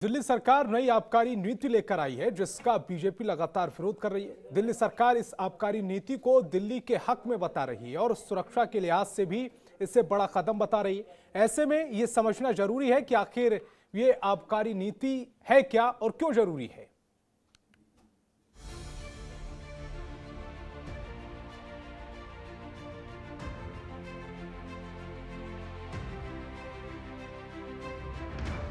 दिल्ली सरकार नई आबकारी नीति लेकर आई है जिसका बीजेपी लगातार विरोध कर रही है। दिल्ली सरकार इस आबकारी नीति को दिल्ली के हक में बता रही है और सुरक्षा के लिहाज से भी इसे बड़ा कदम बता रही है। ऐसे में ये समझना जरूरी है कि आखिर ये आबकारी नीति है क्या और क्यों जरूरी है।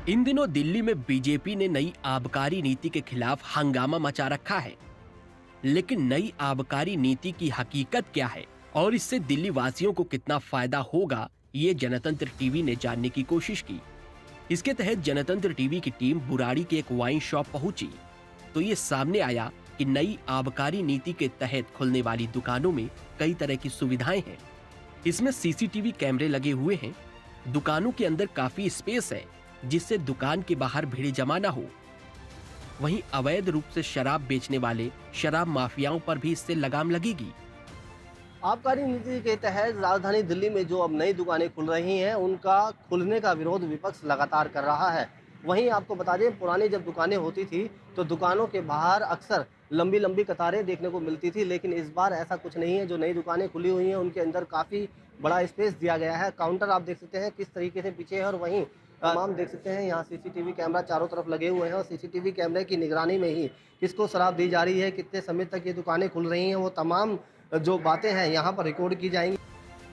इन दिनों दिल्ली में बीजेपी ने नई आबकारी नीति के खिलाफ हंगामा मचा रखा है। लेकिन नई आबकारी नीति की हकीकत क्या है और इससे दिल्ली वासियों को कितना फायदा होगा, ये जनतंत्र टीवी ने जानने की कोशिश की। इसके तहत जनतंत्र टीवी की टीम बुराड़ी के एक वाइन शॉप पहुंची तो ये सामने आया कि नई आबकारी नीति के तहत खुलने वाली दुकानों में कई तरह की सुविधाएं हैं। इसमें सीसीटीवी कैमरे लगे हुए हैं। दुकानों के अंदर काफी स्पेस है जिससे दुकान के बाहर भीड़ जमा न हो। वहीं अवैध रूप से शराब बेचने वाले शराब माफियाओं पर भी इससे लगाम लगेगी। आबकारी नीति के तहत राजधानी दिल्ली में जो अब नई दुकानें खुल रही हैं, उनका खुलने का विरोध विपक्ष लगातार कर रहा है। वहीं आपको बता दें, पुरानी जब दुकानें होती थी तो दुकानों के बाहर अक्सर लंबी लंबी कतारें देखने को मिलती थी, लेकिन इस बार ऐसा कुछ नहीं है। जो नई दुकानें खुली हुई हैं उनके अंदर काफ़ी बड़ा स्पेस दिया गया है। काउंटर आप देख सकते हैं किस तरीके से पीछे है और वहीं तमाम देख सकते हैं यहाँ सीसीटीवी कैमरा चारों तरफ लगे हुए हैं और सीसीटीवी कैमरे की निगरानी में ही किसको शराब दी जा रही है, कितने समय तक ये दुकानें खुल रही हैं, वो तमाम जो बातें हैं यहाँ पर रिकॉर्ड की जाएंगी।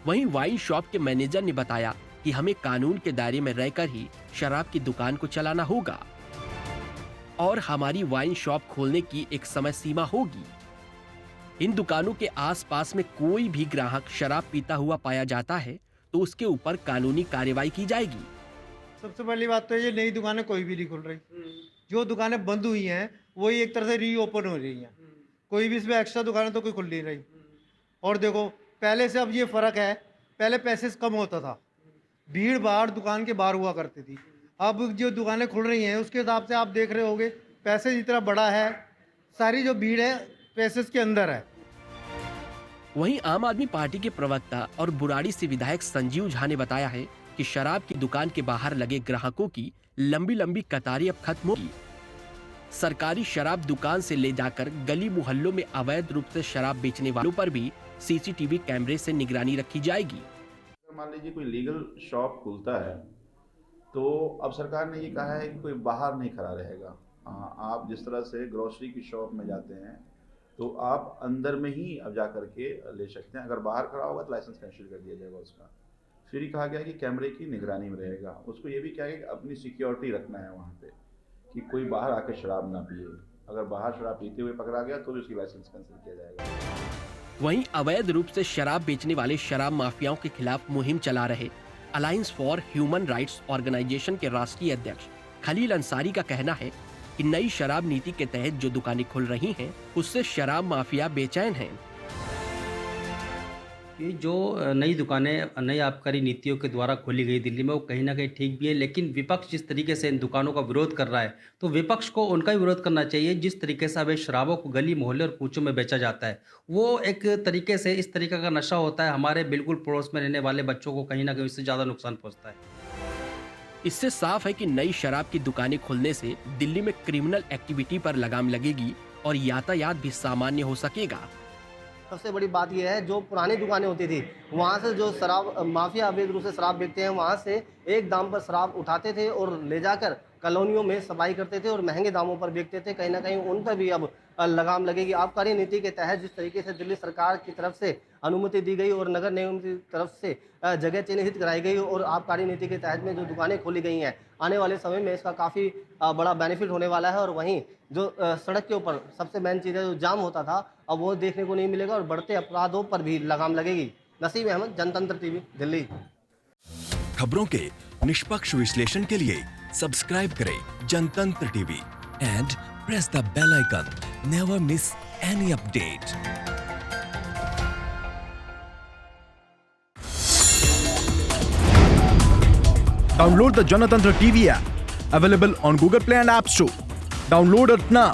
वहीं वाइन शॉप के मैनेजर ने बताया कि हमें कानून के दायरे में रहकर ही शराब की दुकान को चलाना होगा और हमारी वाइन शॉप खोलने की एक समय सीमा होगी। इन दुकानों के आसपास में कोई भी ग्राहक शराब पीता हुआ पाया जाता है तो उसके ऊपर कानूनी कार्रवाई की जाएगी। सबसे पहली बात तो ये नई दुकानें कोई भी नहीं खुल रही। जो दुकानें बंद हुई हैं वही एक तरह से रीओपन हो रही हैं। कोई भी इसमें एक्स्ट्रा दुकानें तो कोई खुल नहीं रही। और देखो, पहले से अब ये फ़र्क है, पहले पैसे कम होता था, भीड़ भाड़ दुकान के बाहर हुआ करती थी। अब जो दुकानें खुल रही हैं उसके हिसाब से आप देख रहे होगे, पैसे जितना बड़ा है, सारी जो भीड़ है पैसे के अंदर है। वहीं आम आदमी पार्टी के प्रवक्ता और बुराड़ी से विधायक संजीव झा ने बताया है कि शराब की दुकान के बाहर लगे ग्राहकों की लंबी लंबी कतारें अब खत्म होगी। सरकारी शराब दुकान से ले जाकर गली मुहल्लों में अवैध रूप से शराब बेचने वालों पर भी सीसीटीवी कैमरे से निगरानी रखी जाएगी। मान लीजिए कोई लीगल शॉप खुलता है तो अब सरकार ने ये कहा है कि कोई बाहर नहीं खड़ा रहेगा। आप जिस तरह से ग्रोसरी की शॉप में जाते हैं तो आप अंदर में ही अब जा करके ले सकते हैं। अगर बाहर खड़ा होगा तो लाइसेंस कैंसिल कर दिया जाएगा उसका। फिर ही कहा गया कि कैमरे की निगरानी में रहेगा। उसको ये भी क्या है कि अपनी सिक्योरिटी रखना है वहाँ पे कि कोई बाहर आके शराब ना पिए। अगर बाहर शराब पीते हुए पकड़ा गया तो भी उसकी लाइसेंस कैंसिल किया जाएगा। वहीं अवैध रूप से शराब बेचने वाले शराब माफियाओं के खिलाफ मुहिम चला रहे alliance for human rights organisation के राष्ट्रीय अध्यक्ष खलील अंसारी का कहना है कि नई शराब नीति के तहत जो दुकानें खुल रही हैं उससे शराब माफिया बेचैन हैं। ये जो नई दुकानें नई आबकारी नीतियों के द्वारा खोली गई दिल्ली में, वो कहीं ना कहीं ठीक भी है, लेकिन विपक्ष जिस तरीके से इन दुकानों का विरोध कर रहा है तो विपक्ष को उनका भी विरोध करना चाहिए। जिस तरीके से अब शराबों को गली मोहल्ले और कूचों में बेचा जाता है, वो एक तरीके से इस तरीके का नशा होता है। हमारे बिल्कुल पड़ोस में रहने वाले बच्चों को कहीं ना कहीं इससे ज़्यादा नुकसान पहुँचता है। इससे साफ है कि नई शराब की दुकानें खुलने से दिल्ली में क्रिमिनल एक्टिविटी पर लगाम लगेगी और यातायात भी सामान्य हो सकेगा। सबसे बड़ी बात यह है, जो पुरानी दुकानें होती थी वहाँ से जो शराब माफिया अवैध रूप से शराब बेचते हैं, वहाँ से एक दाम पर शराब उठाते थे और ले जाकर कॉलोनियों में सफाई करते थे और महंगे दामों पर बेचते थे। कहीं ना कहीं उन पर भी अब लगाम लगेगी। आबकारी नीति के तहत जिस तरीके से दिल्ली सरकार की तरफ से अनुमति दी गई और नगर निगम की तरफ से जगह चिन्हित कराई गई और आबकारी नीति के तहत में जो दुकानें खोली गई हैं, आने वाले समय में इसका काफ़ी बड़ा बेनिफिट होने वाला है। और वहीं जो सड़क के ऊपर सबसे मेन चीज़ है, जो जाम होता था, अब वो देखने को नहीं मिलेगा और बढ़ते अपराधों पर भी लगाम लगेगी। नसीम अहमद, जनतंत्र टीवी, दिल्ली। खबरों के निष्पक्ष विश्लेषण के लिए सब्सक्राइब करें Janatantra TV and press the bell icon. Never miss any update. Download the Janatantra TV app, available on Google Play and App Store. Download it now.